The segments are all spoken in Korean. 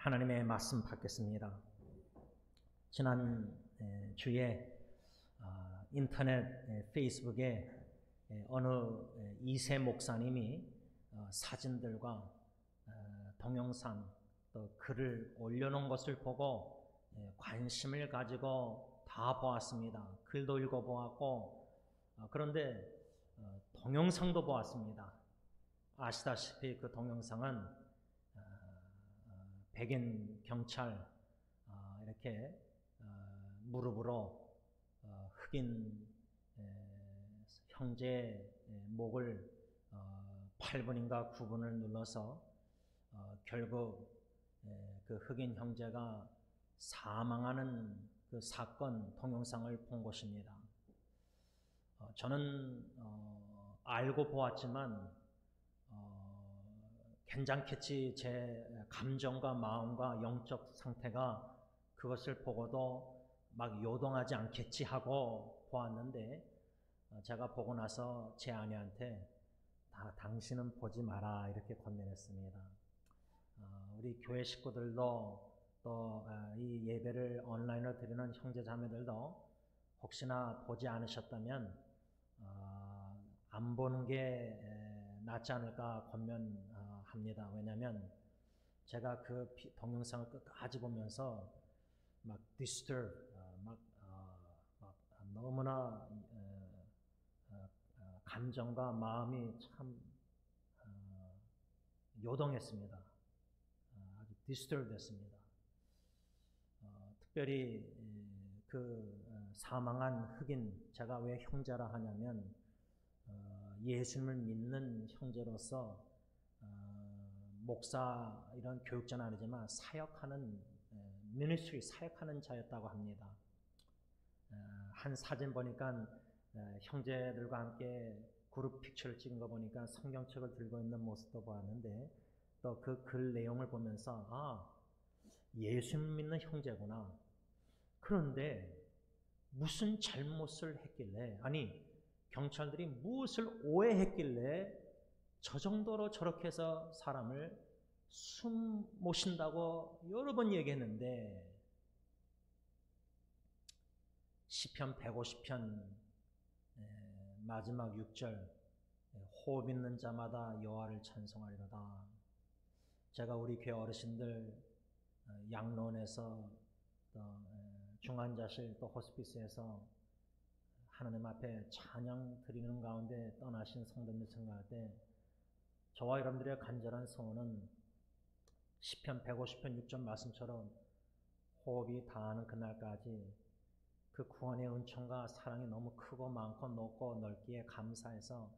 하나님의 말씀 받겠습니다. 지난 주에 인터넷 페이스북에 어느 2세 목사님이 사진들과 동영상 또 글을 올려놓은 것을 보고 관심을 가지고 다 보았습니다. 글도 읽어보았고 그런데 동영상도 보았습니다. 아시다시피 그 동영상은 백인 경찰 이렇게 무릎으로 흑인 형제의 목을 8분인가 9분을 눌러서 결국 그 흑인 형제가 사망하는 그 사건 동영상을 본 것입니다. 저는 알고 보았지만 괜찮겠지, 제 감정과 마음과 영적 상태가 그것을 보고도 막 요동하지 않겠지 하고 보았는데, 제가 보고 나서 제 아내한테 당신은 보지 마라 이렇게 권면했습니다. 우리 교회 식구들도 또 이 예배를 온라인으로 드리는 형제 자매들도 혹시나 보지 않으셨다면 안 보는 게 낫지 않을까 권면합니다. 왜냐하면 제가 그 동영상을 끝까지 보면서 막 disturb, 막 너무나 감정과 마음이 참 요동했습니다. 아주 disturb 됐습니다. 특별히 그 사망한 흑인, 제가 왜 형제라 하냐면 예수님을 믿는 형제로서 목사 이런 교육자는 아니지만 사역하는 미니스트리 사역하는 자였다고 합니다. 한 사진 보니까 형제들과 함께 그룹 픽처를 찍은 거 보니까 성경책을 들고 있는 모습도 보았는데, 또 그 글 내용을 보면서 예수님 믿는 형제구나. 그런데 무슨 잘못을 했길래, 아니 경찰들이 무엇을 오해했길래 저 정도로 저렇게 해서 사람을 숨 못 쉰다고 여러 번 얘기했는데, 시편 150편 마지막 6절 호흡 있는 자마다 여호와를 찬송하리로다. 제가 우리 교회 어르신들 양로원에서 또 중환자실 또 호스피스에서 하나님 앞에 찬양 드리는 가운데 떠나신 성도들 생각할 때 저와 여러분들의 간절한 소원은 시편 150편 6절 말씀처럼 호흡이 다하는 그날까지 그 구원의 은총과 사랑이 너무 크고 많고 높고 넓기에 감사해서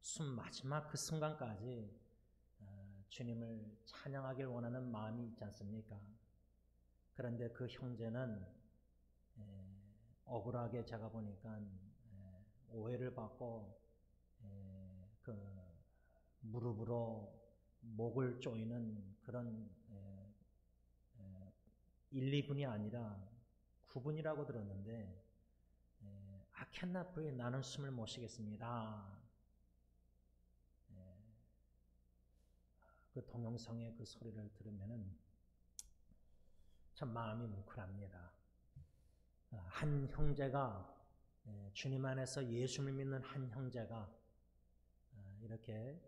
숨 마지막 그 순간까지 주님을 찬양하길 원하는 마음이 있지 않습니까? 그런데 그 형제는 억울하게 제가 보니까 오해를 받고 그 무릎으로 목을 조이는 그런 1, 2분이 아니라 9분이라고 들었는데 I cannot breathe, 나는 숨을 못 쉬겠습니다. 그 동영상의 그 소리를 들으면은 참 마음이 뭉클합니다. 한 형제가 주님 안에서 예수를 믿는 한 형제가 이렇게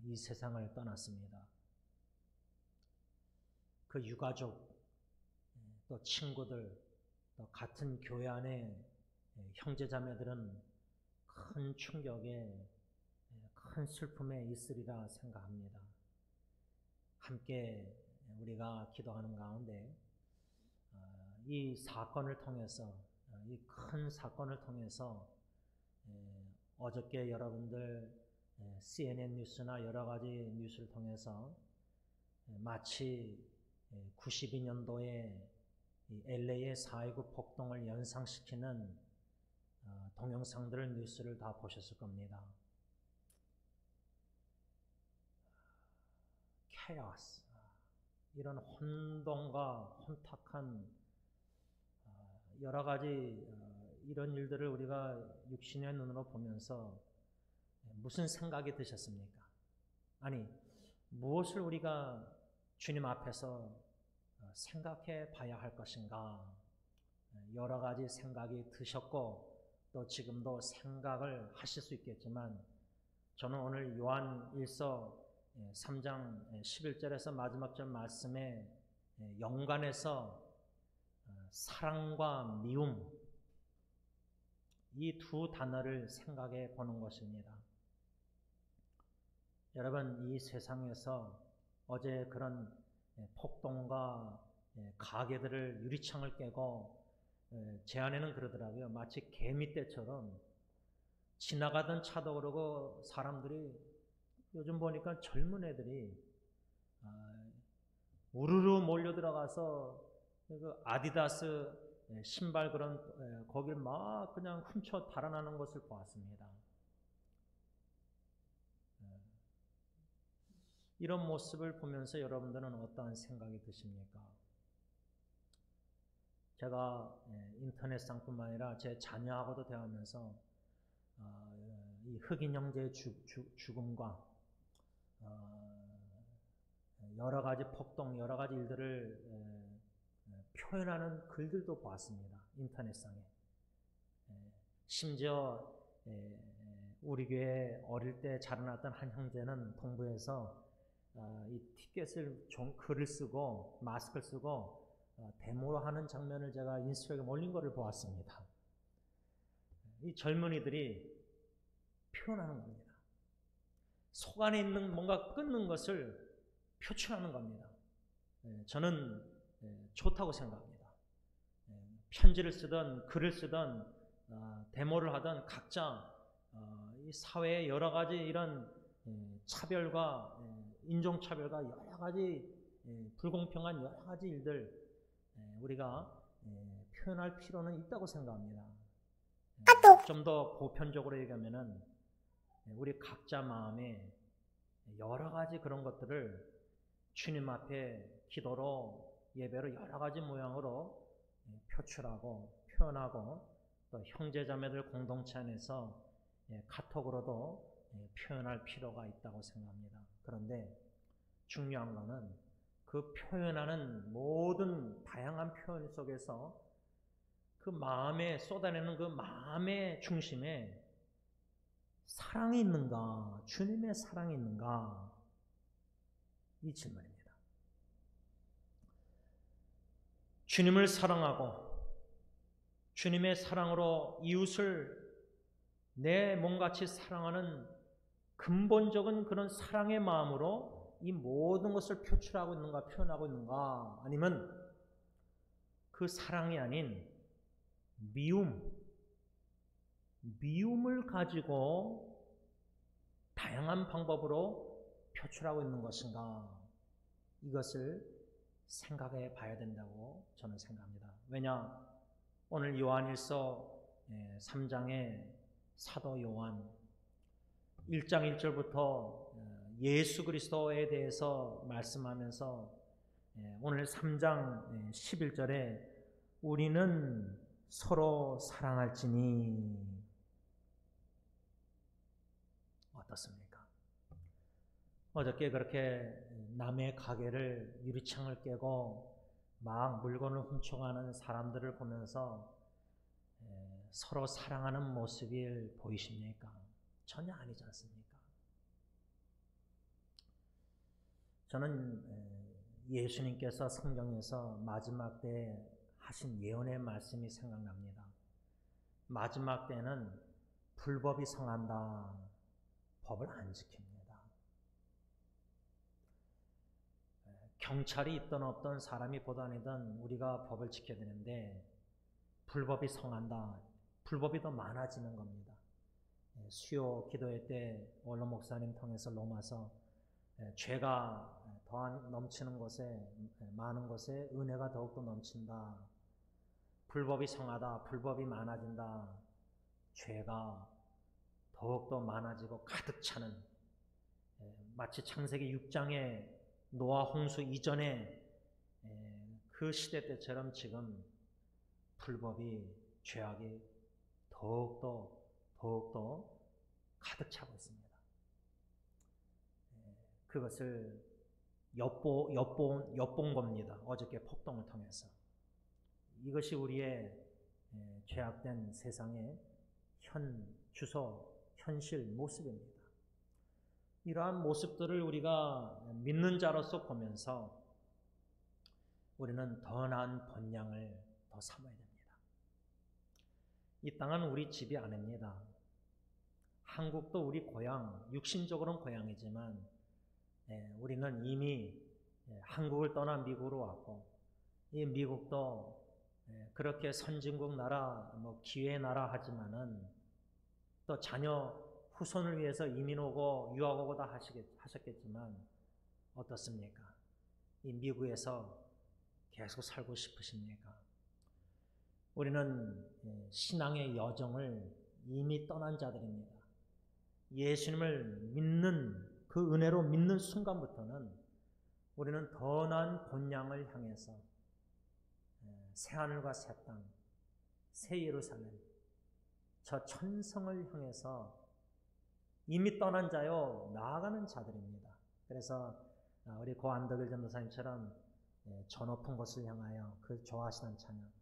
이 세상을 떠났습니다. 그 유가족 또 친구들 또 같은 교회 안에 형제자매들은 큰 충격에 큰 슬픔에 있으리라 생각합니다. 함께 우리가 기도하는 가운데 이 사건을 통해서, 이 큰 사건을 통해서 어저께 여러분들 CNN 뉴스나 여러 가지 뉴스를 통해서 마치 92년도에 LA의 4.19 폭동을 연상시키는 동영상들, 뉴스를 다 보셨을 겁니다. 케오스, 이런 혼돈과 혼탁한 여러 가지 이런 일들을 우리가 육신의 눈으로 보면서 무슨 생각이 드셨습니까? 아니, 무엇을 우리가 주님 앞에서 생각해 봐야 할 것인가? 여러 가지 생각이 드셨고 또 지금도 생각을 하실 수 있겠지만 저는 오늘 요한 1서 3장 11절에서 마지막 절 말씀에 연관해서 사랑과 미움 이 두 단어를 생각해 보는 것입니다. 여러분, 이 세상에서 어제 그런 폭동과 가게들을 유리창을 깨고 제 아내는 그러더라고요. 마치 개미떼처럼 지나가던 차도 그러고 사람들이 요즘 보니까 젊은 애들이 우르르 몰려 들어가서 그 아디다스 신발 그런 거길 막 그냥 훔쳐 달아나는 것을 보았습니다. 이런 모습을 보면서 여러분들은 어떠한 생각이 드십니까? 제가 인터넷상뿐만 아니라 제 자녀하고도 대화하면서 이 흑인 형제의 죽음과 여러 가지 폭동, 여러 가지 일들을 표현하는 글들도 보았습니다. 인터넷상에. 심지어 우리 교회 어릴 때 자라났던 한 형제는 동부에서 이 티켓을 글을 쓰고 마스크를 쓰고 데모로 하는 장면을 제가 인스타그램에 올린 것을 보았습니다. 이 젊은이들이 표현하는 겁니다. 속 안에 있는 뭔가 끊는 것을 표출하는 겁니다. 저는 좋다고 생각합니다. 편지를 쓰든 글을 쓰든 데모를 하든 각자 이 사회의 여러 가지 이런 차별과 인종차별과 여러 가지 불공평한 여러 가지 일들 우리가 표현할 필요는 있다고 생각합니다. 좀 더 보편적으로 얘기하면은 우리 각자 마음에 여러 가지 그런 것들을 주님 앞에 기도로 예배로 여러 가지 모양으로 표출하고 표현하고 또 형제자매들 공동체 안에서 카톡으로도 표현할 필요가 있다고 생각합니다. 그런데 중요한 것은 그 표현하는 모든 다양한 표현 속에서 그 마음에 쏟아내는 그 마음의 중심에 사랑이 있는가, 주님의 사랑이 있는가, 이 질문입니다. 주님을 사랑하고 주님의 사랑으로 이웃을 내 몸같이 사랑하는 근본적인 그런 사랑의 마음으로 이 모든 것을 표출하고 있는가, 표현하고 있는가, 아니면 그 사랑이 아닌 미움을 가지고 다양한 방법으로 표출하고 있는 것인가, 이것을 생각해 봐야 된다고 저는 생각합니다. 왜냐, 오늘 요한일서 3장의 사도 요한 1장 1절부터 예수 그리스도에 대해서 말씀하면서 오늘 3장 11절에 우리는 서로 사랑할지니 어떻습니까? 어저께 그렇게 남의 가게를 유리창을 깨고 막 물건을 훔쳐가는 사람들을 보면서 서로 사랑하는 모습이 보이십니까? 전혀 아니지 않습니까? 저는 예수님께서 성경에서 마지막 때에 하신 예언의 말씀이 생각납니다. 마지막 때는 불법이 성한다. 법을 안 지킵니다. 경찰이 있든 없든 사람이 보다니든 우리가 법을 지켜야 되는데 불법이 성한다. 불법이 더 많아지는 겁니다. 수요 기도회 때 원로 목사님 통해서 로마서 죄가 더 넘치는 곳에 많은 곳에 은혜가 더욱더 넘친다. 불법이 성하다. 불법이 많아진다. 죄가 더욱더 많아지고 가득 차는 마치 창세기 6장의 노아 홍수 이전에 그 시대 때처럼 지금 불법이 죄악이 더욱더 가득 차고 있습니다. 그것을 엿본 겁니다. 어저께 폭동을 통해서. 이것이 우리의 죄악된 세상의 현실 모습입니다. 이러한 모습들을 우리가 믿는 자로서 보면서 우리는 더 나은 번향을 더 삼아야 됩니다. 이 땅은 우리 집이 아닙니다. 한국도 우리 고향, 육신적으로는 고향이지만 우리는 이미 한국을 떠나 미국으로 왔고, 이 미국도 그렇게 선진국 나라, 기회의 나라 하지만은 또 자녀 후손을 위해서 이민 오고 유학 오고 다 하셨겠지만 어떻습니까? 이 미국에서 계속 살고 싶으십니까? 우리는 신앙의 여정을 이미 떠난 자들입니다. 예수님을 믿는 그 은혜로 믿는 순간부터는 우리는 더 나은 본향을 향해서 새하늘과 새 땅, 새 예루살렘, 저 천성을 향해서 이미 떠난 자요 나아가는 자들입니다. 그래서 우리 고 안덕일 전도사님처럼 저 높은 곳을 향하여 그 좋아하시는 찬양.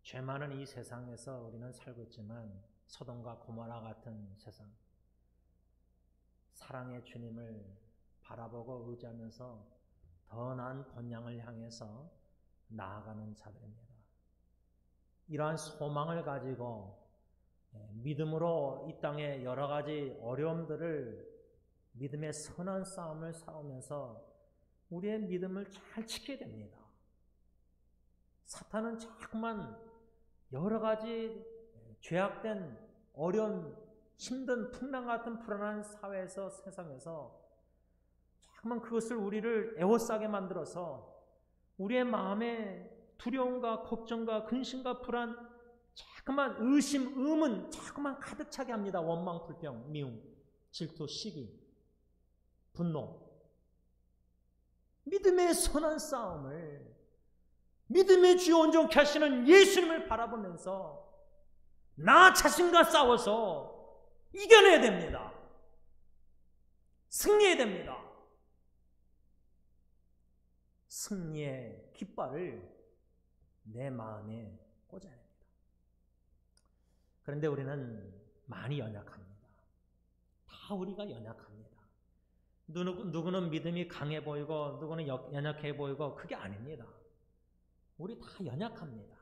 죄 많은 이 세상에서 우리는 살고 있지만 소돔과 고모라 같은 세상, 사랑의 주님을 바라보고 의지하면서 더 나은 본향을 향해서 나아가는 자들입니다. 이러한 소망을 가지고 믿음으로 이 땅의 여러 가지 어려움들을 믿음의 선한 싸움을 싸우면서 우리의 믿음을 잘 지켜야 됩니다. 사탄은 자꾸만 여러 가지 죄악된 어려운 힘든 풍랑 같은 불안한 사회에서 세상에서 자꾸만 그것을 우리를 애워싸게 만들어서 우리의 마음에 두려움과 걱정과 근심과 불안, 자꾸만 의심, 의문 자꾸만 가득 차게 합니다. 원망, 불평, 미움, 질투, 시기, 분노. 믿음의 선한 싸움을 믿음의 주요 온전케 하시는 예수님을 바라보면서 나 자신과 싸워서 이겨내야 됩니다. 승리해야 됩니다. 승리의 깃발을 내 마음에 꽂아야 됩니다. 그런데 우리는 많이 연약합니다. 다 우리가 연약합니다. 누구는 믿음이 강해 보이고 누구는 연약해 보이고 그게 아닙니다. 우리 다 연약합니다.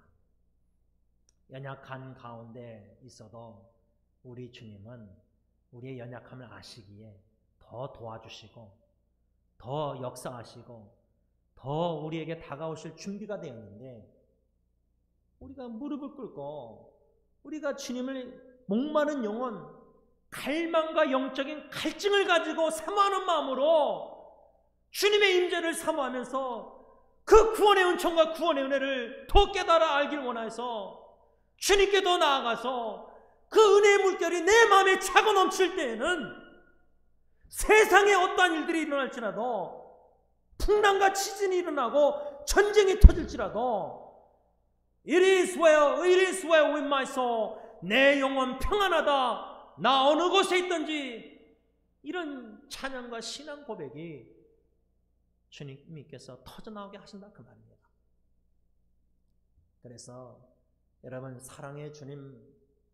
연약한 가운데 있어도 우리 주님은 우리의 연약함을 아시기에 더 도와주시고 더 역사하시고 더 우리에게 다가오실 준비가 되었는데 우리가 무릎을 꿇고 우리가 주님을 목마른 영혼, 갈망과 영적인 갈증을 가지고 사모하는 마음으로 주님의 임재를 사모하면서 그 구원의 은총과 구원의 은혜를 더 깨달아 알길 원해서 주님께 더 나아가서 그 은혜의 물결이 내 마음에 차고 넘칠 때에는 세상에 어떠한 일들이 일어날지라도 풍랑과 지진이 일어나고 전쟁이 터질지라도 It is well with my soul. 내 영혼 평안하다. 나 어느 곳에 있든지. 이런 찬양과 신앙 고백이 주님께서 터져나오게 하신다 그 말입니다. 그래서 여러분 사랑의 주님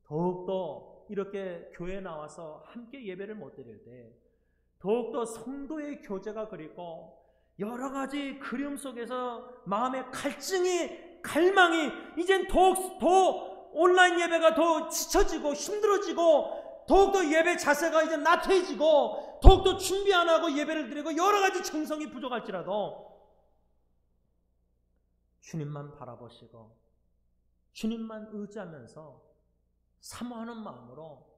더욱더 이렇게 교회에 나와서 함께 예배를 못 드릴 때 더욱더 성도의 교제가 그립고 여러 가지 그리움 속에서 마음의 갈망이 이젠 더 온라인 예배가 더 지쳐지고 힘들어지고 더욱더 예배 자세가 이제 나태해지고 더욱더 준비 안 하고 예배를 드리고 여러 가지 정성이 부족할지라도 주님만 바라보시고 주님만 의지하면서 사모하는 마음으로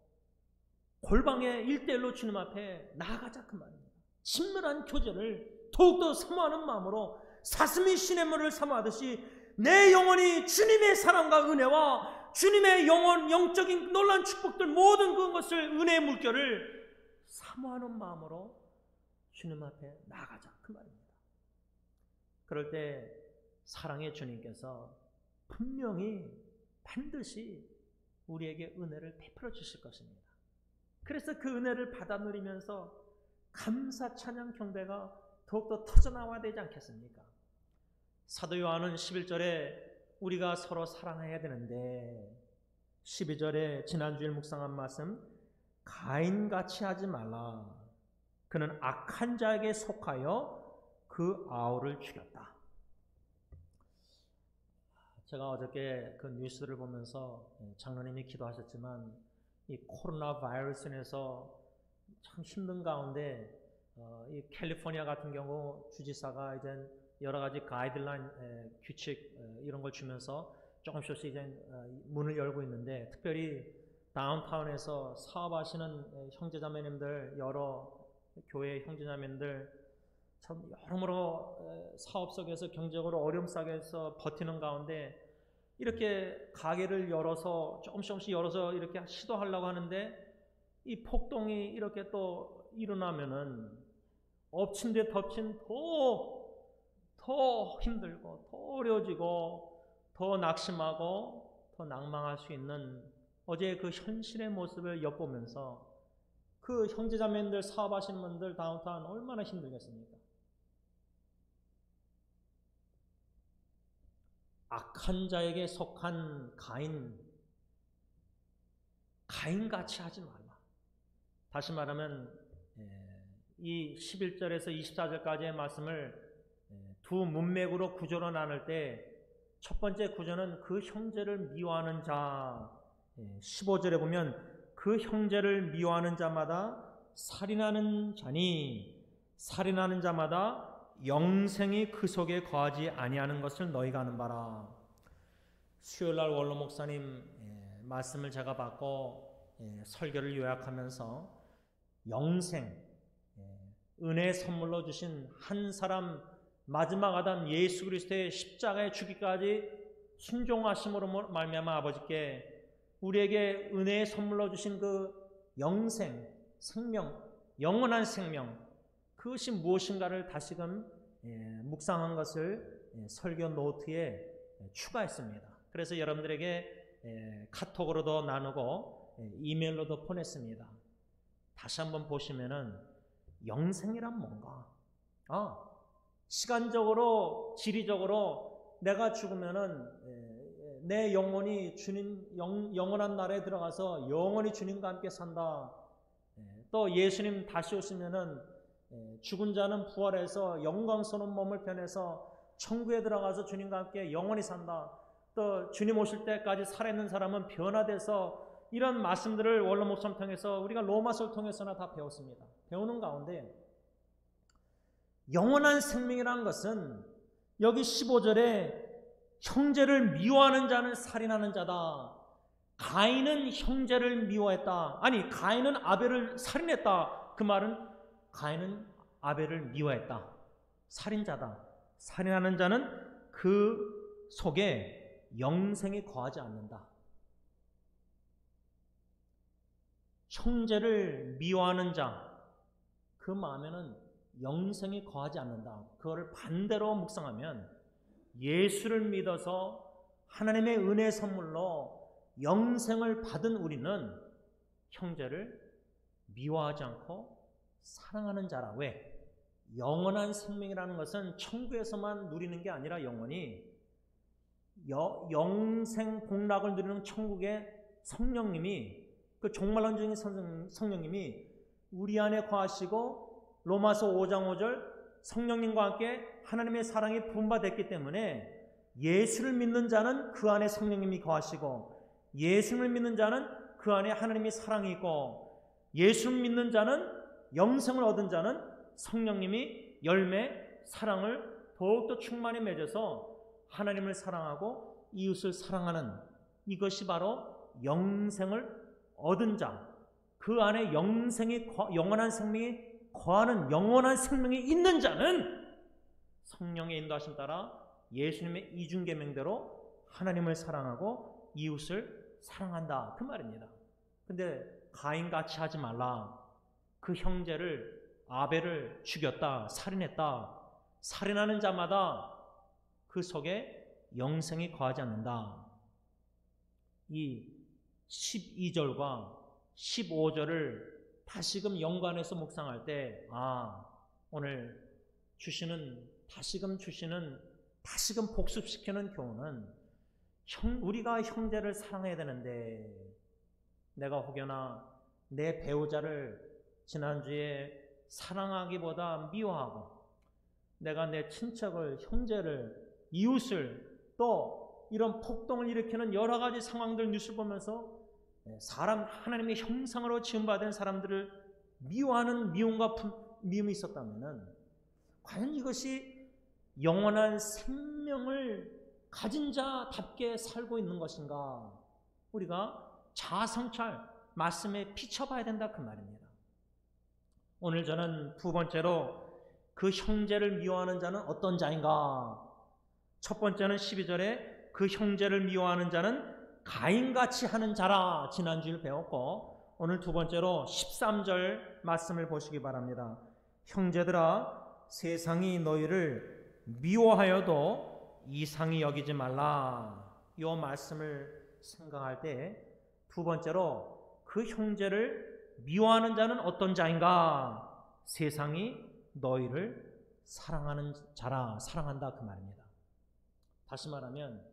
골방에 1:1로 주님 앞에 나아가자 그 말입니다. 친밀한 교제를 더욱더 사모하는 마음으로 사슴이 시냇물을 사모하듯이 내 영혼이 주님의 사랑과 은혜와 주님의 영적인 놀라운 축복들 모든 그것을 은혜의 물결을 사모하는 마음으로 주님 앞에 나가자 그 말입니다. 그럴 때 사랑의 주님께서 분명히 반드시 우리에게 은혜를 베풀어 주실 것입니다. 그래서 그 은혜를 받아 누리면서 감사 찬양 경배가 더욱더 터져나와야 되지 않겠습니까? 사도 요한은 11절에 우리가 서로 사랑해야 되는데 12절에 지난주일 묵상한 말씀 가인같이 하지 말라. 그는 악한 자에게 속하여 그 아우를 죽였다. 제가 어저께 그 뉴스를 보면서 장로님이 기도하셨지만 이 코로나 바이러스 인해서 참 힘든 가운데 이 캘리포니아 같은 경우 주지사가 이제 여러 가지 가이드라인 규칙 이런 걸 주면서 조금씩 이제 문을 열고 있는데 특별히 다운타운에서 사업하시는 형제자매님들 여러 교회 형제자매님들 참 여러모로 사업 속에서 경제적으로 어려움 속에서 버티는 가운데 이렇게 가게를 열어서 조금씩 열어서 이렇게 시도하려고 하는데 이 폭동이 이렇게 또 일어나면은 엎친 데 덮친 더 힘들고 더 어려워지고 더 낙심하고 더 낭망할 수 있는 어제 그 현실의 모습을 엿보면서 그 형제자매님들 사업하시는 분들 다운타운 얼마나 힘들겠습니까? 악한 자에게 속한 가인같이 하지 말라. 다시 말하면 이 11절에서 24절까지의 말씀을 두 문맥으로 구조로 나눌 때 첫 번째 구조는 그 형제를 미워하는 자, 15절에 보면 그 형제를 미워하는 자마다 살인하는 자니 살인하는 자마다 영생이 그 속에 거하지 아니하는 것을 너희가 아는 바라. 수요일날 원로 목사님 말씀을 제가 받고 설교를 요약하면서 영생, 은혜 선물로 주신 한 사람 마지막 아담 예수 그리스도의 십자가의 죽기까지 순종하심으로 말미암아 아버지께 우리에게 은혜의 선물로 주신 그 영생, 생명, 영원한 생명 그것이 무엇인가를 다시금 묵상한 것을 설교 노트에 추가했습니다. 그래서 여러분들에게 카톡으로도 나누고 이메일로도 보냈습니다. 다시 한번 보시면은 영생이란 뭔가? 시간적으로, 지리적으로 내가 죽으면은 내 영혼이 주님 영원한 나라에 들어가서 영원히 주님과 함께 산다. 또 예수님 다시 오시면은 죽은 자는 부활해서 영광스러운 몸을 변해서 천국에 들어가서 주님과 함께 영원히 산다. 또 주님 오실 때까지 살아있는 사람은 변화돼서 이런 말씀들을 원로 목사님 통해서 우리가 로마서를 통해서나 다 배웠습니다. 배우는 가운데 영원한 생명이라는 것은 여기 15절에 형제를 미워하는 자는 살인하는 자다. 가인은 형제를 미워했다. 아니 가인은 아벨을 살인했다. 그 말은 가인은 아벨을 미워했다. 살인자다. 살인하는 자는 그 속에 영생이 거하지 않는다. 형제를 미워하는 자, 그 마음에는 영생이 거하지 않는다. 그거를 반대로 묵상하면 예수를 믿어서 하나님의 은혜 선물로 영생을 받은 우리는 형제를 미워하지 않고 사랑하는 자라. 왜? 영원한 생명이라는 것은 천국에서만 누리는 게 아니라 영원히 영생 복락을 누리는 천국의 성령님이 그 종말론적인 성령님이 우리 안에 거하시고 로마서 5장 5절 성령님과 함께 하나님의 사랑이 분바됐기 때문에 예수를 믿는 자는 그 안에 성령님이 거하시고 예수를 믿는 자는 그 안에 하나님의 사랑이 있고 예수를 믿는 자는 영생을 얻은 자는 성령님이 열매, 사랑을 더욱더 충만히 맺어서 하나님을 사랑하고 이웃을 사랑하는 이것이 바로 영생을 얻은 자, 그 안에 영원한 생명이 거하는 영원한 생명이 있는 자는 성령의 인도하심 따라 예수님의 이중계명대로 하나님을 사랑하고 이웃을 사랑한다. 그 말입니다. 근데 가인같이 하지 말라. 그 형제를 아벨을 죽였다. 살인했다. 살인하는 자마다 그 속에 영생이 거하지 않는다. 이 12절과 15절을 다시금 연관해서 묵상할 때 오늘 주시는, 다시금 복습시키는 교훈은 우리가 형제를 사랑해야 되는데, 내가 혹여나 내 배우자를 지난주에 사랑하기보다 미워하고, 내가 내 친척을, 형제를, 이웃을, 또 이런 폭동을 일으키는 여러 가지 상황들 뉴스를 보면서 하나님의 형상으로 지음받은 사람들을 미워하는 미움이 있었다면, 과연 이것이 영원한 생명을 가진 자답게 살고 있는 것인가? 우리가 자아성찰, 말씀에 비춰봐야 된다, 그 말입니다. 오늘 저는 두 번째로 그 형제를 미워하는 자는 어떤 자인가? 첫 번째는 12절에 그 형제를 미워하는 자는 가인같이 하는 자라, 지난주에 배웠고, 오늘 두 번째로 13절 말씀을 보시기 바랍니다. 형제들아, 세상이 너희를 미워하여도 이상히 여기지 말라. 이 말씀을 생각할 때 두 번째로 그 형제를 미워하는 자는 어떤 자인가? 세상이 너희를 사랑하는 자라, 사랑한다, 그 말입니다. 다시 말하면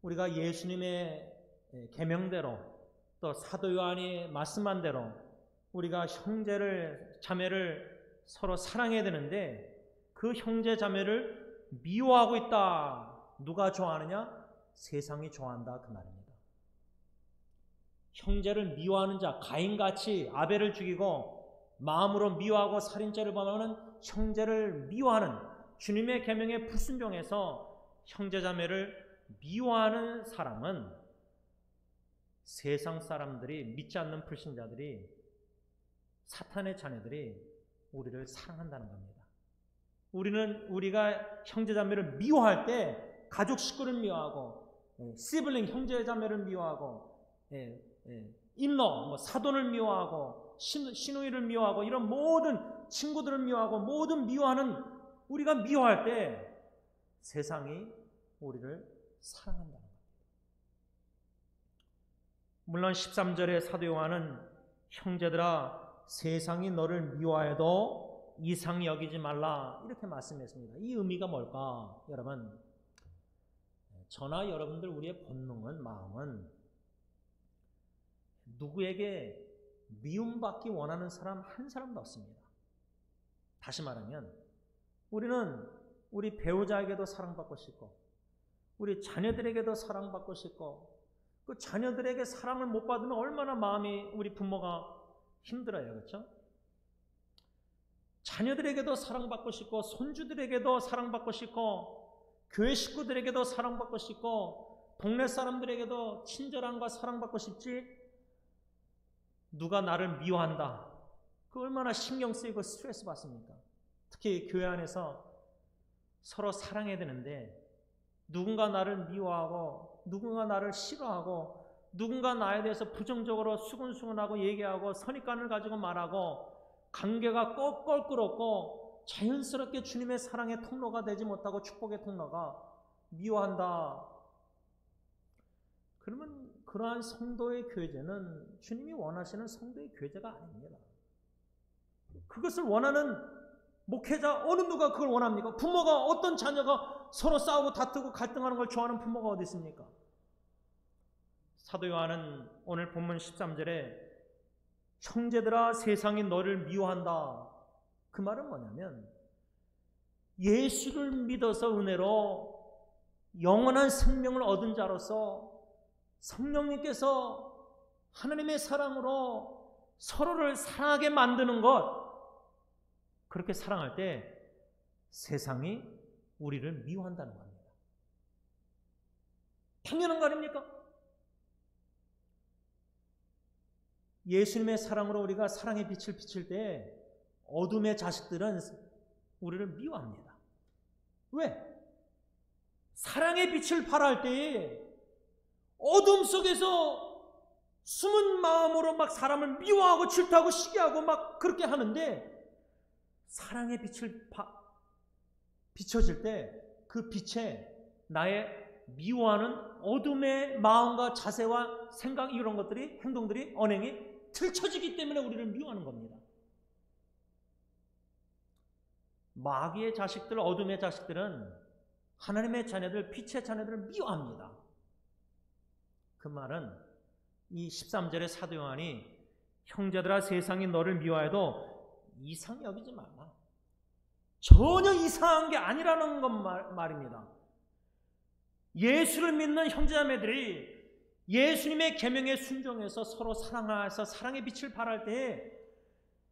우리가 예수님의 계명대로, 또 사도 요한이 말씀한 대로 우리가 형제를, 자매를 서로 사랑해야 되는데, 그 형제 자매를 미워하고 있다. 누가 좋아하느냐? 세상이 좋아한다, 그 말입니다. 형제를 미워하는 자, 가인같이 아벨을 죽이고 마음으로 미워하고 살인죄를 범하는 형제를 미워하는, 주님의 계명에 불순종해서 형제 자매를 미워하는 사람은 세상 사람들이, 믿지 않는 불신자들이, 사탄의 자녀들이 우리를 사랑한다는 겁니다. 우리가 형제 자매를 미워할 때 가족 식구를 미워하고, 시블링 형제 자매를 미워하고, 인러, 사돈을 미워하고, 시누이를 미워하고, 이런 모든 친구들을 미워하고, 모든 미워하는, 우리가 미워할 때 세상이 우리를 사랑한다는 겁니다. 물론 13절의 사도 요한은 형제들아, 세상이 너를 미워해도 이상히 여기지 말라, 이렇게 말씀했습니다. 이 의미가 뭘까? 여러분, 저나 여러분들, 우리의 본능은, 마음은 누구에게 미움받기 원하는 사람 한 사람도 없습니다. 다시 말하면 우리는 우리 배우자에게도 사랑받고 싶고, 우리 자녀들에게도 사랑받고 싶고, 그 자녀들에게 사랑을 못 받으면 얼마나 마음이, 우리 부모가 힘들어요. 그렇죠? 자녀들에게도 사랑받고 싶고, 손주들에게도 사랑받고 싶고, 교회 식구들에게도 사랑받고 싶고, 동네 사람들에게도 친절함과 사랑받고 싶지, 누가 나를 미워한다, 그 얼마나 신경 쓰이고 스트레스 받습니까? 특히 교회 안에서 서로 사랑해야 되는데, 누군가 나를 미워하고, 누군가 나를 싫어하고, 누군가 나에 대해서 부정적으로 수근수근하고 얘기하고, 선입관을 가지고 말하고, 관계가 껄끄럽고 자연스럽게 주님의 사랑의 통로가 되지 못하고 축복의 통로가 미워한다. 그러면 그러한 성도의 교제는 주님이 원하시는 성도의 교제가 아닙니다. 그것을 원하는 목회자 어느 누가 그걸 원합니까? 부모가, 어떤 자녀가 서로 싸우고 다투고 갈등하는 걸 좋아하는 부모가 어디 있습니까? 사도 요한은 오늘 본문 13절에 형제들아, 세상이 너를 미워한다, 그 말은 뭐냐면 예수를 믿어서 은혜로 영원한 생명을 얻은 자로서 성령님께서 하나님의 사랑으로 서로를 사랑하게 만드는 것, 그렇게 사랑할 때 세상이 우리를 미워한다는 겁니다. 당연한 거 아닙니까? 예수님의 사랑으로 우리가 사랑의 빛을 비칠 때 어둠의 자식들은 우리를 미워합니다. 왜? 사랑의 빛을 발할 때에 어둠 속에서 숨은 마음으로 막 사람을 미워하고 질투하고 시기하고 막 그렇게 하는데, 사랑의 빛을 비춰질 때 그 빛에 나의 미워하는 어둠의 마음과 자세와 생각, 이런 것들이, 행동들이, 언행이 틀쳐지기 때문에 우리를 미워하는 겁니다. 마귀의 자식들, 어둠의 자식들은 하나님의 자녀들, 빛의 자녀들을 미워합니다. 그 말은 이 13절의 사도 요한이 형제들아 세상이 너를 미워해도 이상히 여기지 말라. 전혀 이상한 게 아니라는 것 말입니다. 예수를 믿는 형제자매들이 예수님의 계명에 순종해서 서로 사랑하여서 사랑의 빛을 발할 때에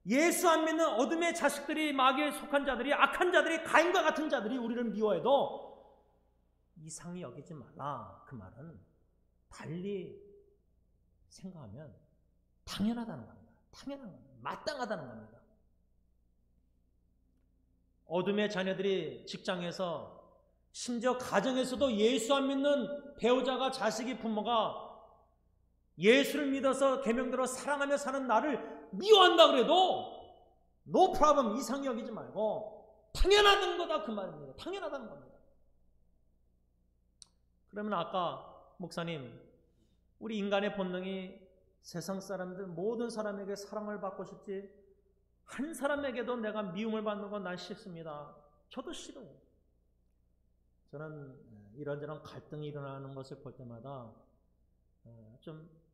예수 안 믿는 어둠의 자식들이, 마귀에 속한 자들이, 악한 자들이, 가인과 같은 자들이 우리를 미워해도 이상히 여기지 말라. 그 말은 달리 생각하면 당연하다는 겁니다. 당연한 겁니다. 마땅하다는 겁니다. 어둠의 자녀들이 직장에서, 심지어 가정에서도 예수 안 믿는 배우자가, 자식이, 부모가 예수를 믿어서 계명대로 사랑하며 사는 나를 미워한다 그래도 no problem, 이상히 여기지 말고 당연하다는 거다, 그 말입니다. 당연하다는 겁니다. 그러면 아까 목사님, 우리 인간의 본능이 세상 사람들, 모든 사람에게 사랑을 받고 싶지 한 사람에게도 내가 미움을 받는 건 난 싫습니다. 저도 싫어요. 저는 이런저런 갈등이 일어나는 것을 볼 때마다 좀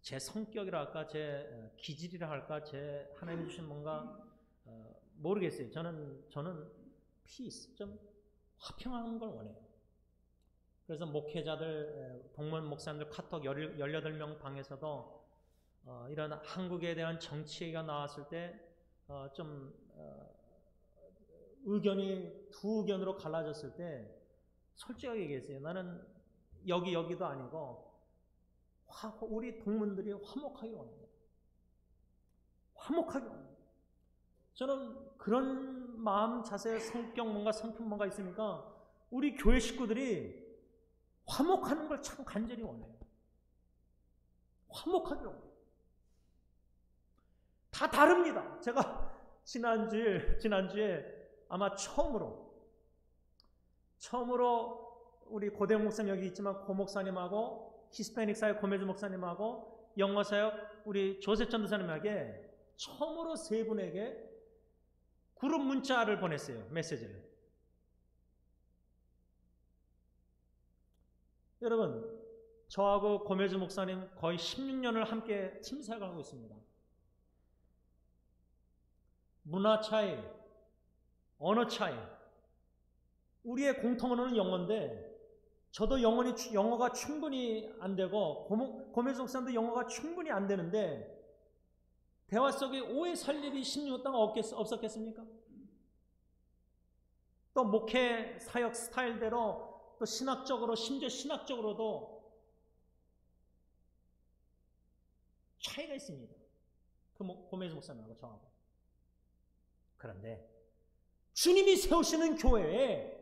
제 성격이랄까, 제 기질이라 할까, 제 하나님이 주신 뭔가 모르겠어요. 저는 피스, 좀 화평한 걸 원해요. 그래서 목회자들, 동문 목사님들 카톡 18명 방에서도 이런 한국에 대한 정치 얘기가 나왔을 때 좀 의견이 두 의견으로 갈라졌을 때 솔직하게 얘기했어요. 나는 여기도 아니고 우리 동문들이 화목하게 원합니다. 화목하게 원합니다. 저는 그런 마음, 자세, 성격, 뭔가 성품 뭔가 있으니까 우리 교회 식구들이 화목하는 걸 참 간절히 원해요. 화목하게 원해요. 다 다릅니다. 제가 지난주에 아마 처음으로 우리 고대영 목사님 여기 있지만 고 목사님하고 히스패닉 사역 고메즈 목사님하고 영어 사역 우리 조셉 전도사님에게 처음으로 세 분에게 그룹 문자를 보냈어요. 메시지를. 여러분, 저하고 고메즈 목사님 거의 16년을 함께 팀 사역을 하고 있습니다. 문화 차이, 언어 차이, 우리의 공통 언어는 영어인데 저도 영어가 충분히 안 되고 고메즈 목사님도 영어가 충분히 안 되는데 대화 속에 오해 살 일이 16년 동안 없었겠습니까? 또 목회 사역 스타일대로 또 신학적으로, 심지어 신학적으로도 차이가 있습니다. 그 고메즈 목사님하고 저하고. 그런데 주님이 세우시는 교회에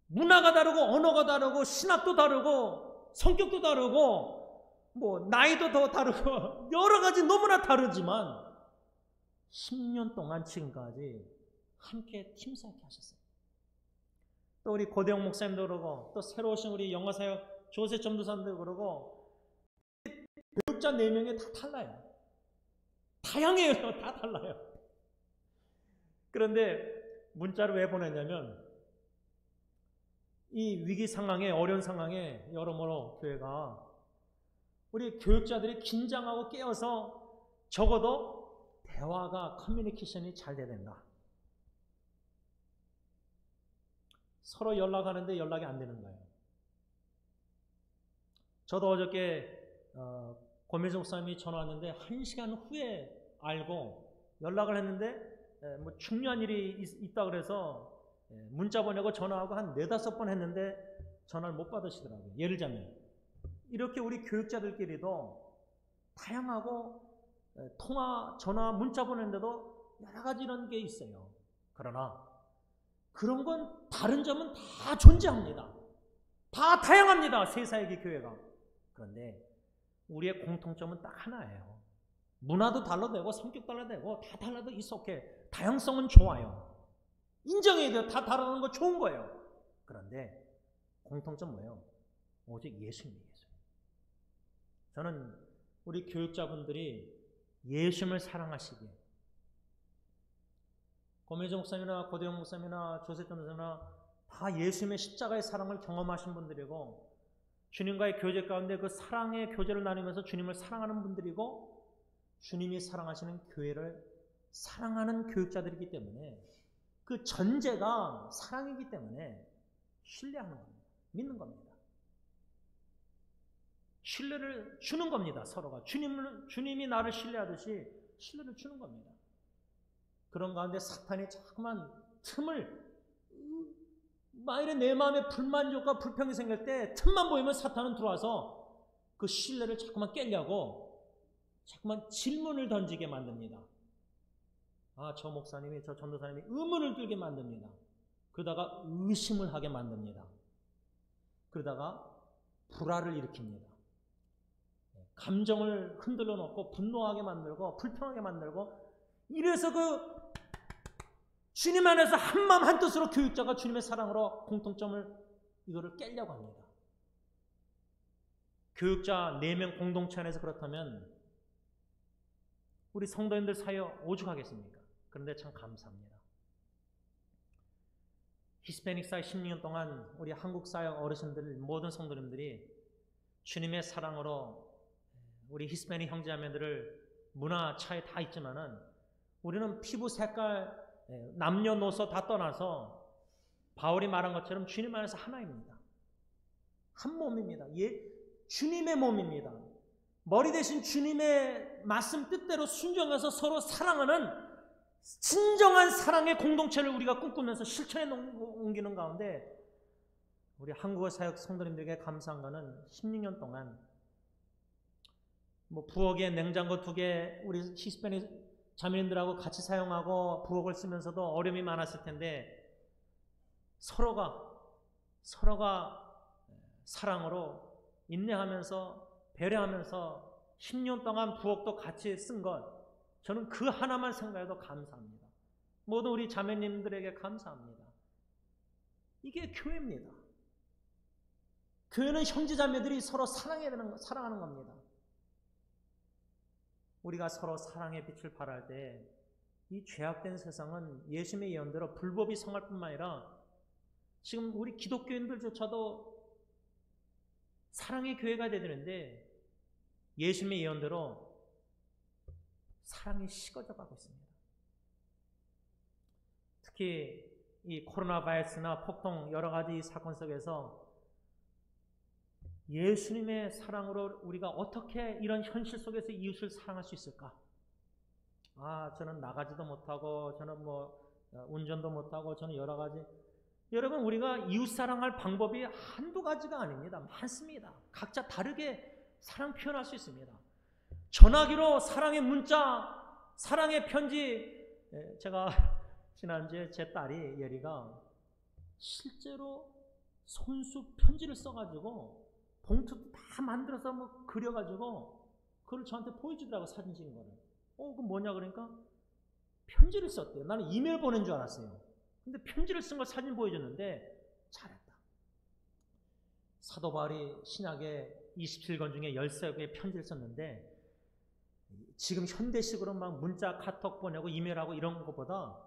문화가 다르고 언어가 다르고 신학도 다르고 성격도 다르고 뭐 나이도 더 다르고 여러 가지 너무나 다르지만 10년 동안 지금까지 함께 팀사역해 하셨어요. 또 우리 고대영 목사님도 그러고 또 새로 오신 우리 영어사역 조셉 전도사님도 그러고 교육자 4명이 다 달라요. 다양해요. 다 달라요. 그런데 문자를 왜 보냈냐면 이 위기 상황에, 어려운 상황에 여러모로 교회가 우리 교육자들이 긴장하고 깨어서 적어도 대화가, 커뮤니케이션이 잘 돼야 된다. 서로 연락하는데 연락이 안 되는 거예요. 저도 어저께 고메즈 목사님이 전화 왔는데 1시간 후에 알고 연락을 했는데 뭐 중요한 일이 있다 그래서 문자 보내고 전화하고 한 4-5번 했는데 전화를 못 받으시더라고요. 예를 들자면 이렇게 우리 교육자들끼리도 다양하고 통화, 전화, 문자 보내는데도 여러 가지 이런 게 있어요. 그러나 그런 건 다른 점은 다 존재합니다. 다 다양합니다. 세사역의 교회가. 그런데 우리의 공통점은 딱 하나예요. 문화도 달라되고 성격 달라되고 다 달라도 이렇게 다양성은 좋아요. 인정해야 돼요. 다 다르는 거 좋은 거예요. 그런데 공통점 뭐예요? 오직 예수님이에요. 저는 우리 교육자분들이 예수님을 사랑하시기에 고매조 목사님이나 고대영 목사님이나 조세 전도사나 다 예수님의 십자가의 사랑을 경험하신 분들이고 주님과의 교제 가운데 그 사랑의 교제를 나누면서 주님을 사랑하는 분들이고 주님이 사랑하시는 교회를 사랑하는 교육자들이기 때문에 그 전제가 사랑이기 때문에 신뢰하는 겁니다. 믿는 겁니다. 신뢰를 주는 겁니다. 서로가 주님이 나를 신뢰하듯이 신뢰를 주는 겁니다. 그런 가운데 사탄이 자꾸만 틈을 만일에 내 마음에 불만족과 불평이 생길 때 틈만 보이면 사탄은 들어와서 그 신뢰를 자꾸만 깨려고 자꾸만 질문을 던지게 만듭니다. 저 목사님이, 저 전도사님이 의문을 들게 만듭니다. 그러다가 의심을 하게 만듭니다. 그러다가 불화를 일으킵니다. 감정을 흔들어 놓고 분노하게 만들고 불평하게 만들고 이래서 그 주님 안에서 한마음 한뜻으로 교육자가 주님의 사랑으로 공통점을 이거를 깨려고 합니다. 교육자 4명 공동체 안에서 그렇다면 우리 성도님들 사이에 오죽하겠습니까? 그런데 참 감사합니다. 히스패닉 사회 16년 동안 우리 한국 사회 어르신들 모든 성도님들이 주님의 사랑으로 우리 히스패닉 형제자매들을 문화 차이 다 있지만은 우리는 피부 색깔 남녀노소 다 떠나서 바울이 말한 것처럼 주님 안에서 하나입니다. 한 몸입니다. 주님의 몸입니다. 머리 대신 주님의 말씀 뜻대로 순종해서 서로 사랑하는 진정한 사랑의 공동체를 우리가 꿈꾸면서 실천에 옮기는 가운데 우리 한국어 사역 성도님들에게 감사한 것은 16년 동안 부엌에 냉장고 2개 우리 히스패닉 자매님들하고 같이 사용하고 부엌을 쓰면서도 어려움이 많았을 텐데 서로가 사랑으로 인내하면서 배려하면서 10년 동안 부엌도 같이 쓴 것 저는 그 하나만 생각해도 감사합니다. 모든 우리 자매님들에게 감사합니다. 이게 교회입니다. 교회는 형제자매들이 서로 사랑하는 겁니다. 우리가 서로 사랑의 빛을 발할 때 이 죄악된 세상은 예수님의 예언대로 불법이 성할 뿐만 아니라 지금 우리 기독교인들조차도 사랑의 교회가 되야 되는데 예수님의 예언대로 사랑이 식어져 가고 있습니다. 특히 이 코로나 바이러스나 폭동 여러 가지 사건 속에서 예수님의 사랑으로 우리가 어떻게 이런 현실 속에서 이웃을 사랑할 수 있을까? 저는 나가지도 못하고 저는 운전도 못하고 저는 여러 가지. 여러분 우리가 이웃 사랑할 방법이 한두 가지가 아닙니다. 많습니다. 각자 다르게 사랑 표현할 수 있습니다. 전화기로 사랑의 문자, 사랑의 편지. 제가 지난주에 제 딸이 예리가 실제로 손수 편지를 써가지고 봉투 다 만들어서 그려가지고 그걸 저한테 보여주더라고. 사진 찍은 거를. 그건 뭐냐 그러니까 편지를 썼대요. 나는 이메일 보낸 줄 알았어요. 근데 편지를 쓴 걸 사진 보여줬는데 잘했다. 사도 바울이 신약에 27권 중에 13개의 편지를 썼는데 지금 현대식으로 막 문자, 카톡 보내고 이메일하고 이런 것보다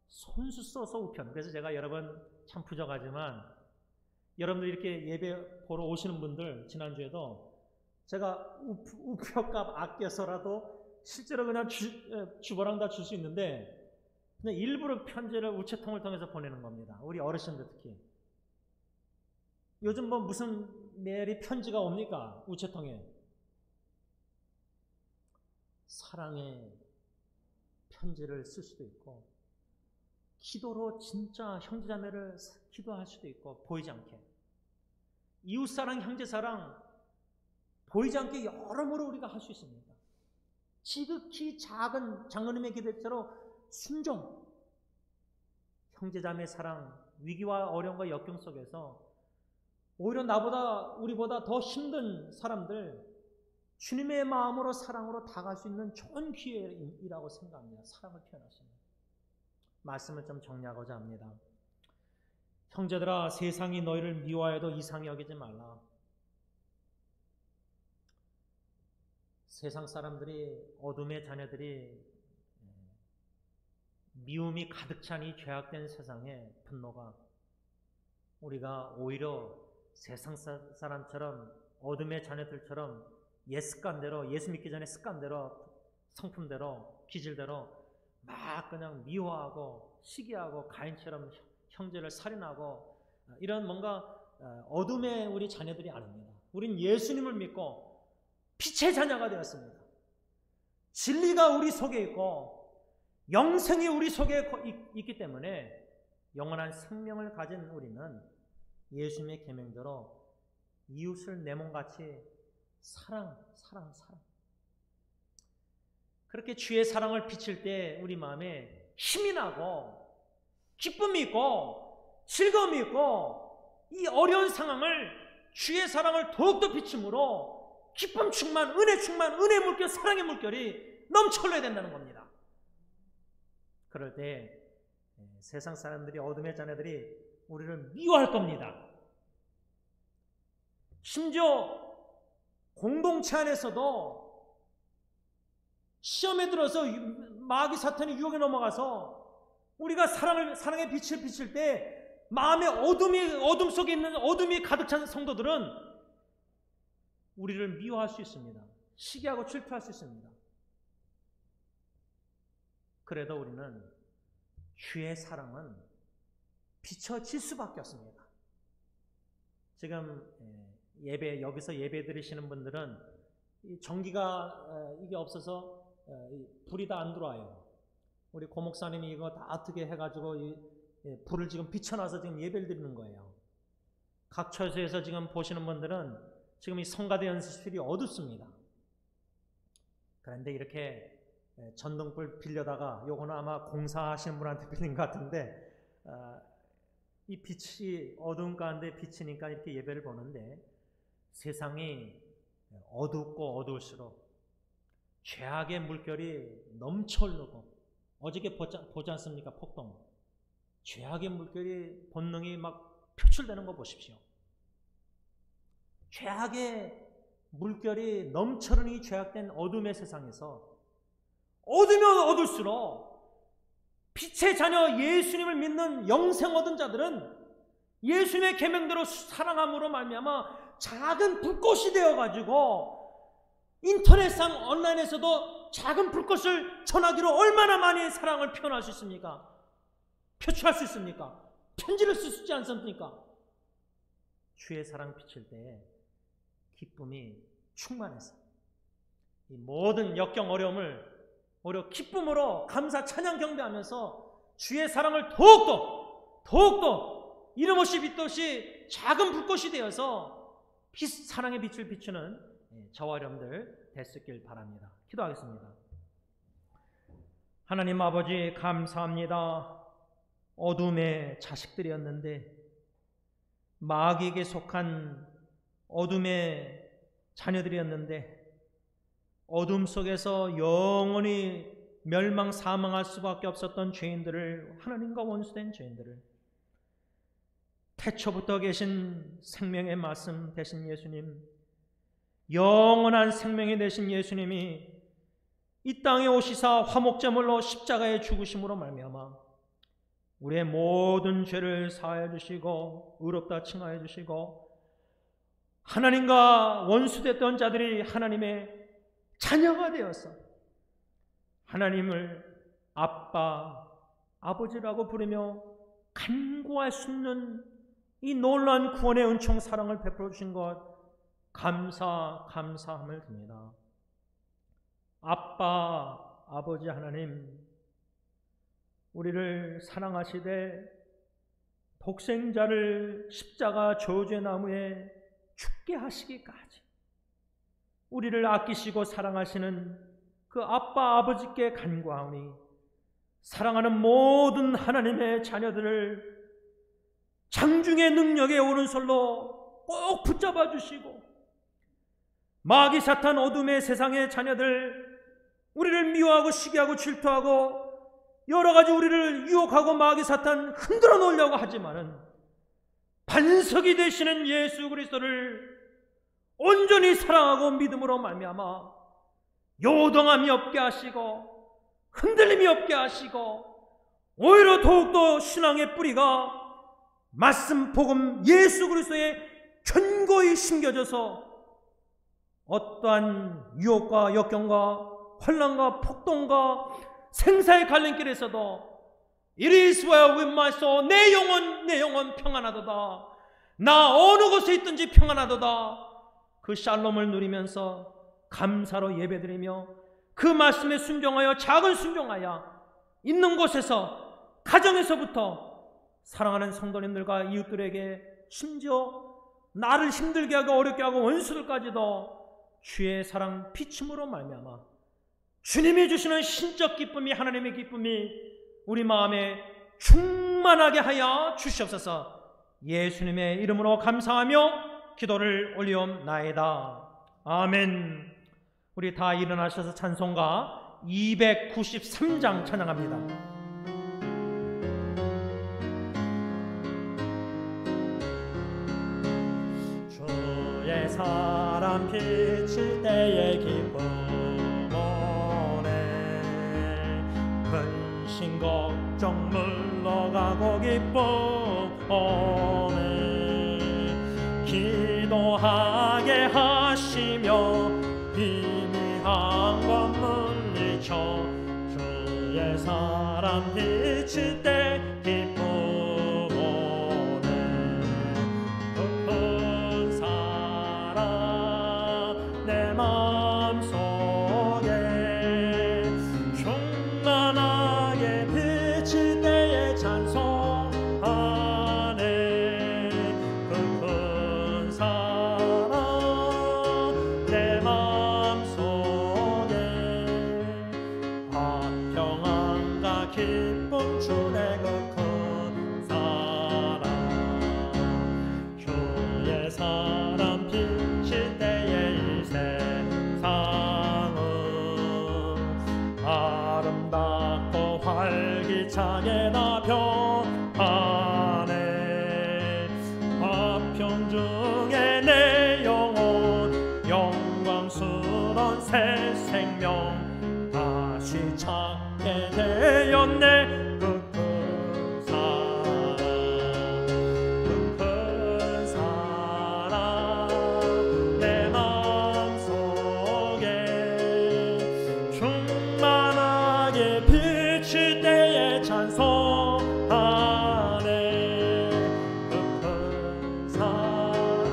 손수 써서 우편. 그래서 제가 여러분 참 부족하지만 여러분들 이렇게 예배 보러 오시는 분들 지난주에도 제가 우표값 아껴서라도 실제로 그냥 주보랑 다 줄 수 있는데 그냥 일부러 편지를 우체통을 통해서 보내는 겁니다. 우리 어르신들 특히. 요즘 무슨 메일이 편지가 옵니까? 우체통에. 사랑의 편지를 쓸 수도 있고 기도로 진짜 형제자매를 기도할 수도 있고 보이지 않게. 이웃사랑, 형제사랑 보이지 않게 여러모로 우리가 할 수 있습니다. 지극히 작은 장로님의 기도처럼 순종, 형제자매 사랑, 위기와 어려움과 역경 속에서 오히려 우리보다 더 힘든 사람들 주님의 마음으로 사랑으로 다가갈 수 있는 좋은 기회이라고 생각합니다. 사랑을 표현할 수 있는. 말씀을 좀 정리하고자 합니다. 형제들아, 세상이 너희를 미워해도 이상히 여기지 말라. 세상 사람들이, 어둠의 자녀들이 미움이 가득 찬 이 죄악된 세상의 분노가 우리가 오히려 세상 사람처럼 어둠의 자녀들처럼 옛 습관대로, 예수 믿기 전에 습관대로, 성품대로, 기질대로 막 그냥 미워하고 시기하고 가인처럼 형제를 살인하고 이런 뭔가 어둠의 우리 자녀들이 아닙니다. 우린 예수님을 믿고 빛의 자녀가 되었습니다. 진리가 우리 속에 있고 영생이 우리 속에 있기 때문에 영원한 생명을 가진 우리는 예수님의 계명대로 이웃을 내 몸같이 사랑. 그렇게 주의 사랑을 비칠 때 우리 마음에 힘이 나고 기쁨이 있고 즐거움이 있고 이 어려운 상황을 주의 사랑을 더욱더 비춤으로 기쁨 충만, 은혜 충만, 은혜 물결, 사랑의 물결이 넘쳐 흘러야 된다는 겁니다. 그럴 때 세상 사람들이, 어둠의 자녀들이 우리를 미워할 겁니다. 심지어 공동체 안에서도 시험에 들어서 마귀 사탄의 유혹에 넘어가서 우리가 사랑의 빛을 비칠 때 마음의 어둠 속에 있는 어둠이 가득 찬 성도들은 우리를 미워할 수 있습니다. 시기하고 질투할 수 있습니다. 그래도 우리는 주의 사랑은 비춰질 수밖에 없습니다. 지금 여기서 예배 드리시는 분들은 전기가 이게 없어서 불이 다 안 들어와요. 우리 고 목사님이 이거 다 어떻게 해가지고 불을 지금 비춰놔서 지금 예배를 드리는 거예요. 각 처소에서 지금 보시는 분들은 지금 이 성가대 연습실이 어둡습니다. 그런데 이렇게 전등불 빌려다가, 요거는 아마 공사하시는 분한테 빌린 것 같은데, 이 빛이 어두운 가운데 비치니까 이렇게 예배를 보는데, 세상이 어둡고 어두울수록 죄악의 물결이 넘쳐 흐르고, 어저께 보지 않습니까? 폭동. 죄악의 물결이 본능이 막 표출되는 거 보십시오. 죄악의 물결이 넘쳐흐르는 이 죄악된 어둠의 세상에서 어두면 어둘수록 빛의 자녀 예수님을 믿는 영생 얻은 자들은 예수님의 계명대로 사랑함으로 말미암아 작은 불꽃이 되어가지고 인터넷상 온라인에서도 작은 불꽃을 전하기로 얼마나 많이 사랑을 표현할 수 있습니까? 표출할 수 있습니까? 편지를 쓸 수 있지 않습니까? 주의 사랑 비칠 때 기쁨이 충만해서 이 모든 역경 어려움을 오히려 기쁨으로 감사 찬양 경배하면서 주의 사랑을 더욱더 이름 없이 빛 없이 작은 불꽃이 되어서 사랑의 빛을 비추는 저와 여러분들 됐었길 바랍니다. 기도하겠습니다. 하나님 아버지, 감사합니다. 어둠의 자식들이었는데 마귀에게 속한 어둠의 자녀들이었는데 어둠 속에서 영원히 멸망 사망할 수밖에 없었던 죄인들을, 하나님과 원수된 죄인들을 태초부터 계신 생명의 말씀 되신 예수님, 영원한 생명이 되신 예수님이 이 땅에 오시사 화목제물로 십자가에 죽으심으로 말미암아 우리의 모든 죄를 사하여 주시고 의롭다 칭하여 주시고 하나님과 원수됐던 자들이 하나님의 자녀가 되어서 하나님을 아빠, 아버지라고 부르며 간구할 수 없는 이 놀라운 구원의 은총 사랑을 베풀어 주신 것 감사함을 드립니다. 아빠, 아버지 하나님, 우리를 사랑하시되 독생자를 십자가 저주의 나무에 죽게 하시기까지 우리를 아끼시고 사랑하시는 그 아빠, 아버지께 간구하오니 사랑하는 모든 하나님의 자녀들을 장중의 능력의 오른손로 꼭 붙잡아 주시고 마귀 사탄 어둠의 세상의 자녀들, 우리를 미워하고 시기하고 질투하고 여러 가지 우리를 유혹하고 마귀 사탄 흔들어 놓으려고 하지만은 반석이 되시는 예수 그리스도를 온전히 사랑하고 믿음으로 말미암아 요동함이 없게 하시고 흔들림이 없게 하시고 오히려 더욱더 신앙의 뿌리가 말씀, 복음, 예수 그리스도에 견고히 심겨져서 어떠한 유혹과 역경과 환난과 폭동과 생사의 갈림길에서도 It is well with my soul, 내 영혼 평안하도다. 나 어느 곳에 있든지 평안하도다. 그 샬롬을 누리면서 감사로 예배드리며 그 말씀에 순종하여 작은 순종하여 있는 곳에서 가정에서부터 사랑하는 성도님들과 이웃들에게 심지어 나를 힘들게 하고 어렵게 하고 원수들까지도 주의 사랑 비춤으로 말미암아 주님이 주시는 신적 기쁨이, 하나님의 기쁨이 우리 마음에 충만하게 하여 주시옵소서. 예수님의 이름으로 감사하며 기도를 올리옵나이다. 아멘. 우리 다 일어나셔서 찬송가 293장 찬양합니다. 주의 사랑 비칠 때의 기쁨 오네 근심 걱정 물러가고 기쁨 오네 기도하게 하시며 희미한 것 물리쳐 주의 사랑 비칠 때 기쁨 오네 그 사랑 내 마음속에 충만하게 비칠 때에 찬송하네 그 큰 사랑 내 마음속에 평안과 기쁨 주네 그 큰 사랑 주의 사랑 비칠 때에 이 세상은 아름답고 활기차게 나 변하네 화평 중에 내 영혼 영광스러운 새 생명 다시 찾게 되었네 그 큰 사랑 그 큰 사랑 내 마음속에 충만하게 비칠 때에 찬송하네 그 큰 사랑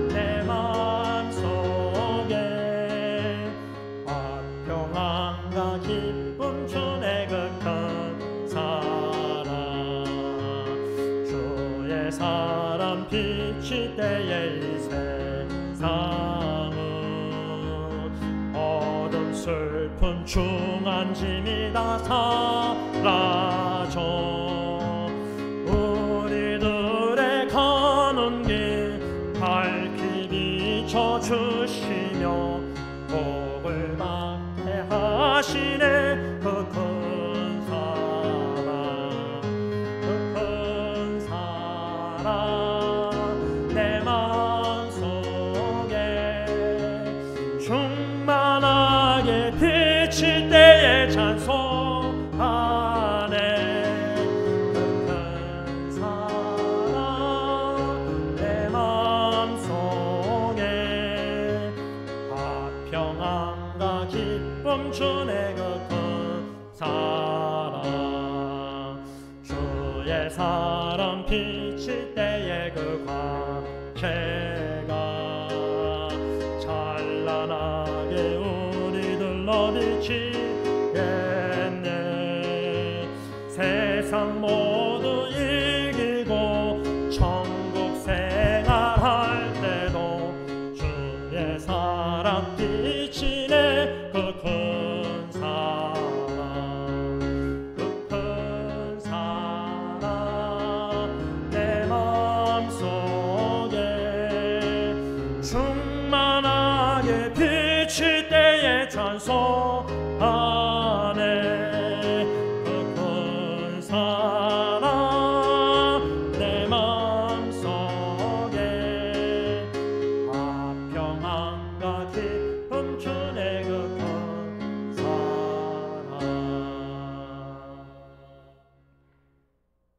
내 마음속에 평안과 기쁨 주네 그 큰 사랑 주의 사랑 비칠 때에 이 세상은 어둠 슬픔 중한 짐이 다 사라져 우리들의 가는 길 밝히 비춰주시며 복을 받게 하시네 그 큰 사랑 그 큰 사랑 내 마음속에 충만하게 비칠 때에 찬송하네 그 큰 사랑 내 마음속에 평안과 기쁨 주네 그 큰 사랑 주의 사랑 비칠 때에 그 광채가 찬란하게 우리들로 비치겠네 세상 모두 이기고 천국 생활할 때도 주의 사랑 비치네 그 큰 사랑 그 큰 사랑 내 마음속에 충만하게 비칠 때에 찬송하네 그 큰 사랑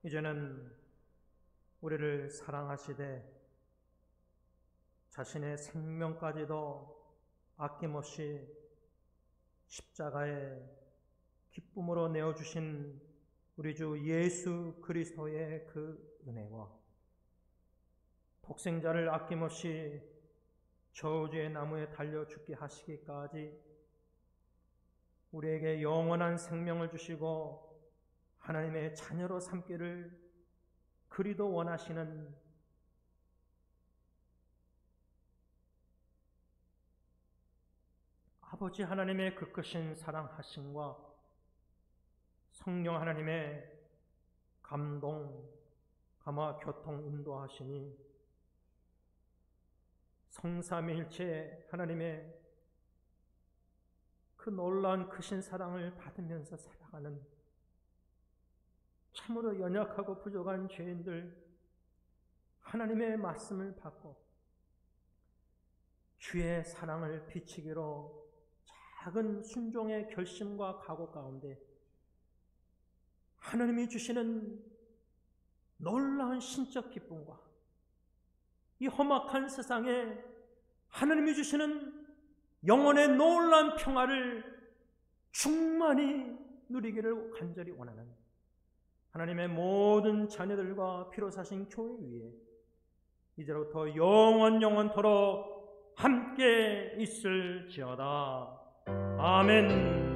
이제는 우리를 사랑하시되 자신의 생명까지도 아낌없이 십자가의 기쁨으로 내어주신 우리 주 예수 그리스도의 그 은혜와 독생자를 아낌없이 저주의 나무에 달려 죽게 하시기까지 우리에게 영원한 생명을 주시고 하나님의 자녀로 삼기를 그리도 원하시는 아버지 하나님의 그 크신 사랑하심과 성령 하나님의 감동, 감화, 교통, 인도하시니 성삼위일체 하나님의 그 놀라운 크신 사랑을 받으면서 살아가는 참으로 연약하고 부족한 죄인들 하나님의 말씀을 받고 주의 사랑을 비치기로 작은 순종의 결심과 각오 가운데 하나님이 주시는 놀라운 신적 기쁨과 이 험악한 세상에 하나님이 주시는 영혼의 놀라운 평화를 충만히 누리기를 간절히 원하는 하나님의 모든 자녀들과 피로 사신 교회 위에 이제부터 영원토록 함께 있을지어다. 아멘.